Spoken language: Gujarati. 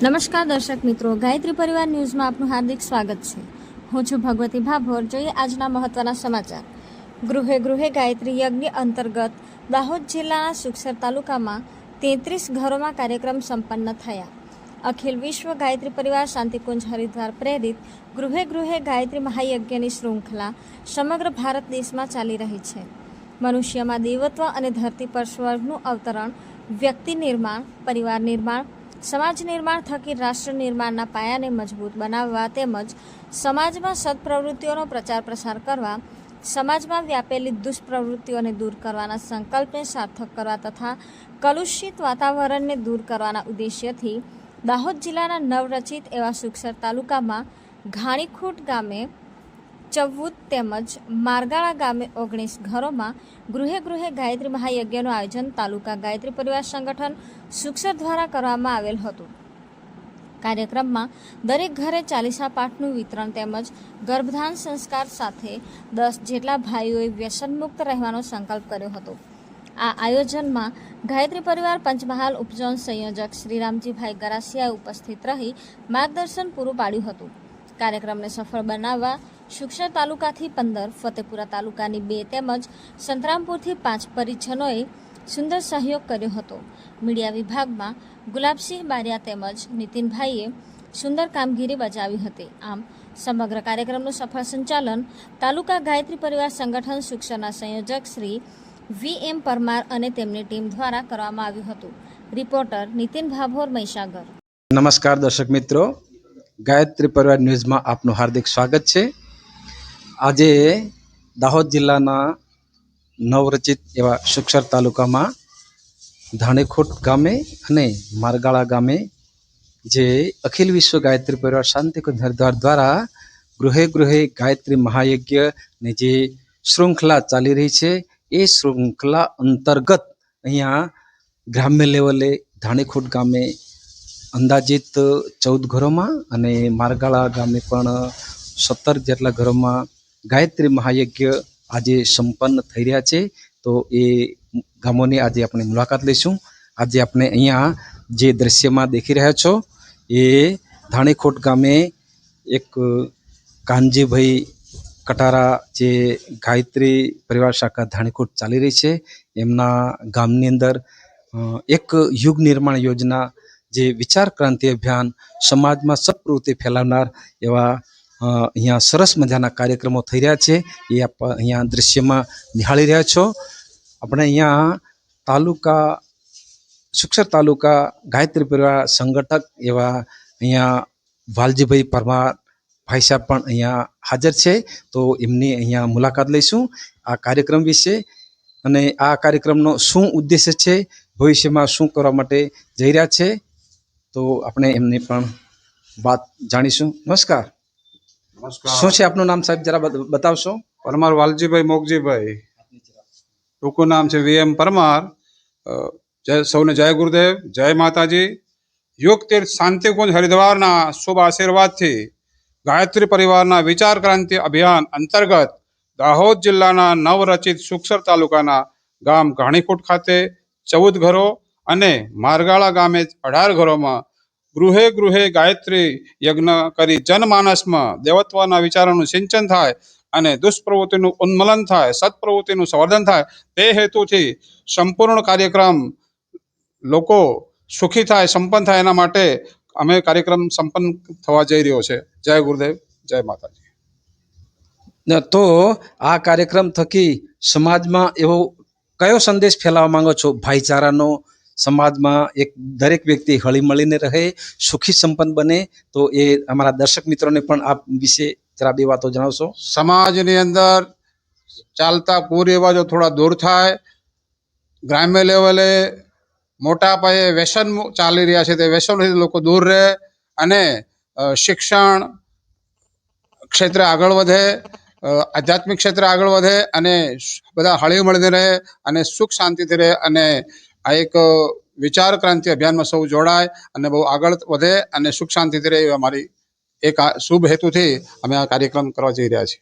નમસ્કાર દર્શક મિત્રો, ગાયત્રી પરિવાર ન્યૂઝમાં આપનું હાર્દિક સ્વાગત છે। હું છું ભગવતી ભાભોર। જોઈએ આજના મહત્વના સમાચાર। ગૃહે ગૃહે ગાયત્રી યજ્ઞ અંતર્ગત દાહોદ જિલ્લાના સુખસર તાલુકામાં 33 ઘરોમાં કાર્યક્રમ સંપન્ન થયા। અખિલ વિશ્વ ગાયત્રી પરિવાર શાંતિકુંજ હરિદ્વાર પ્રેરિત ગૃહે ગૃહે ગાયત્રી મહાયજ્ઞની શૃંખલા સમગ્ર ભારત દેશમાં ચાલી રહી છે। મનુષ્યમાં દેવત્વ અને ધરતી પર સ્વર્ગનું અવતરણ, વ્યક્તિ નિર્માણ, પરિવાર નિર્માણ, સમાજ નિર્માણ થકી રાષ્ટ્ર નિર્માણના પાયાને મજબૂત બનાવવા તેમજ સમાજમાં સત્પ્રવૃત્તિઓનો પ્રચાર પ્રસાર કરવા, સમાજમાં વ્યાપેલી દુષ્પ્રવૃત્તિઓને દૂર કરવાના સંકલ્પને સાર્થક કરવા તથા કલુષિત વાતાવરણને દૂર કરવાના ઉદ્દેશ્યથી દાહોદ જિલ્લાના નવરચિત એવા સુખસર તાલુકામાં ઘાણીખૂટ ગામે 14 તેમજ મારગાળા ગામે 19 ઘરોમાં ગૃહે ગૃહે ગાયત્રી મહાયજ્ઞનું આયોજન તાલુકા ગાયત્રી પરિવાર સંગઠન સુખસર દ્વારા કરવામાં આવેલ હતું। કાર્યક્રમમાં દરેક ઘરે ચાલીસા પાઠનું વિતરણ તેમજ ગર્ભધાન સંસ્કાર સાથે 10 જેટલા ભાઈઓએ વ્યસનમુક્ત રહેવાનો સંકલ્પ કર્યો હતો। આ આયોજનમાં ગાયત્રી પરિવાર પંચમહાલ ઉપઝોન સંયોજક શ્રી રામજીભાઈ ગરાસિયાએ ઉપસ્થિત રહી માર્ગદર્શન પૂરું પાડ્યું હતું। કાર્યક્રમને સફળ બનાવવા સુખસર તાલુકાથી 15, ફતેપુરા તાલુકાની 2 તેમજ સંતરામપુરથી 5 પરિજનોએ સુંદર સહયોગ કર્યો હતો। મીડિયા વિભાગમાં ગુલાબસિંહ બારિયા તેમજ નીતિનભાઈએ સુંદર કામગીરી બજાવી હતી। આમ સમગ્ર કાર્યક્રમનું સફળ સંચાલન તાલુકા ગાયત્રી પરિવાર સંગઠન સુખસરના સંયોજક શ્રી VM પરમાર અને તેમની ટીમ દ્વારા કરવામાં આવ્યું હતું। રિપોર્ટર નીતિન ભાભોર, મહીસાગર। નમસ્કાર દર્શક મિત્રો, ગાયત્રી પરિવાર ન્યૂઝમાં આપનું હાર્દિક સ્વાગત છે। આજે દાહોદ જિલ્લાના નવરચિત એવા સુખસર તાલુકામાં ઘાણીખૂટ ગામે અને મારગાળા ગામે જે અખિલ વિશ્વ ગાયત્રી પરિવાર શાંતિકુંજ હરિદ્વાર દ્વારા ગૃહે ગૃહે ગાયત્રી મહાયજ્ઞની જે શૃંખલા ચાલી રહી છે, એ શૃંખલા અંતર્ગત અહીંયા ગ્રામ્ય લેવલે ઘાણીખૂટ ગામે અંદાજિત 14 ઘરોમાં અને મારગાળા ગામે પણ 17 જેટલા ઘરોમાં ગાયત્રી મહાયજ્ઞ આજે સંપન્ન થઈ રહ્યા છે। તો એ ગામોની આજે આપણે મુલાકાત લઈશું। આજે આપણે અહીંયા જે દ્રશ્યમાં દેખી રહ્યા છો એ ઘાણીખૂટ ગામે એક કાનજીભાઈ કટારા જે ગાયત્રી પરિવાર શાખા ઘાણીખૂટ ચાલી રહી છે, એમના ગામની અંદર એક યુગ નિર્માણ યોજના જે વિચાર ક્રાંતિ અભિયાન સમાજમાં સત્પ્રવૃત્તિ ફેલાવનાર એવા અહીંયા સરસ મજાના કાર્યક્રમો થઈ રહ્યા છે, એ આપ અહીંયા દ્રશ્યમાં નિહાળી રહ્યા છો। આપણે અહીંયા તાલુકા સુખસર તાલુકા ગાયત્રી પરિવાર સંગઠક એવા અહીંયા વાલજીભાઈ પરમાર ભાઈ સાહેબ પણ અહીંયા હાજર છે। તો એમની અહીંયા મુલાકાત લઈશું આ કાર્યક્રમ વિશે અને આ કાર્યક્રમનો શું ઉદ્દેશ્ય છે, ભવિષ્યમાં શું કરવા માટે જઈ રહ્યા છે, તો આપણે એમની પણ વાત જાણીશું। નમસ્કાર। શું છે આપનું નામ સાહેબ, જરા બતાવશો? પરમાર વાલજીભાઈ મોગજીભાઈ, ટૂંકું નામ છે VM પરમાર। સૌને જય ગુરુદેવ, જય માતાજી। યુગ તીર્થ શાંતિકુંજ હરિદ્વારના શુભ આશીર્વાદથી ગાયત્રી પરિવારના વિચાર ક્રાંતિ અભિયાન અંતર્ગત દાહોદ જિલ્લાના નવરચિત સુખસર તાલુકાના ગામ ઘાણીખૂટ ખાતે 14 ઘરો અને મારગાળા ગામે 18 ઘરોમાં ગૃહે ગૃહે ગાયત્રી યજ્ઞ કરી જનમાનસમાં દેવત્વના વિચારોનું સિંચન થાય અને દુષ્પ્રવૃત્તિનું ઉન્મૂલન થાય, સત્પ્રવૃત્તિનું સંવર્ધન થાય, તે હેતુથી સંપૂર્ણ કાર્યક્રમ લોકો સુખી થાય, સંપન્ન થાય, એના માટે અમે કાર્યક્રમ સંપન્ન થવા જઈ રહ્યો છે। જય ગુરુદેવ, જય માતાજી। તો આ કાર્યક્રમ થકી સમાજમાં એવો કયો સંદેશ ફેલાવવા માંગો છો? ભાઈચારાનો, સમાજમાં એક દરેક વ્યક્તિ હળી મળીને રહે, સુખી સંપન્ન બને, તો એ અમારા દર્શક મિત્રોને પણ આ વિશે જરા 2 વાતો જણાવશો? સમાજની અંદર ચાલતા કુરિવાજો થોડા દૂર થાય, ગ્રામ્ય લેવલે મોટા પાયે વ્યસન ચાલી રહ્યા છે, તે વ્યસનથી લોકો દૂર રહે અને શિક્ષણ ક્ષેત્રે આગળ વધે, આધ્યાત્મિક ક્ષેત્રે આગળ વધે અને બધા હળી મળીને રહે અને સુખ શાંતિથી રહે અને આ એક વિચાર ક્રાંતિ અભિયાનમાં સૌ જોડાય અને બહુ આગળ વધે અને સુખ શાંતિથી રહે, એવી અમારી એક શુભ હેતુથી અમે આ કાર્યક્રમ કરવા જઈ રહ્યા છીએ।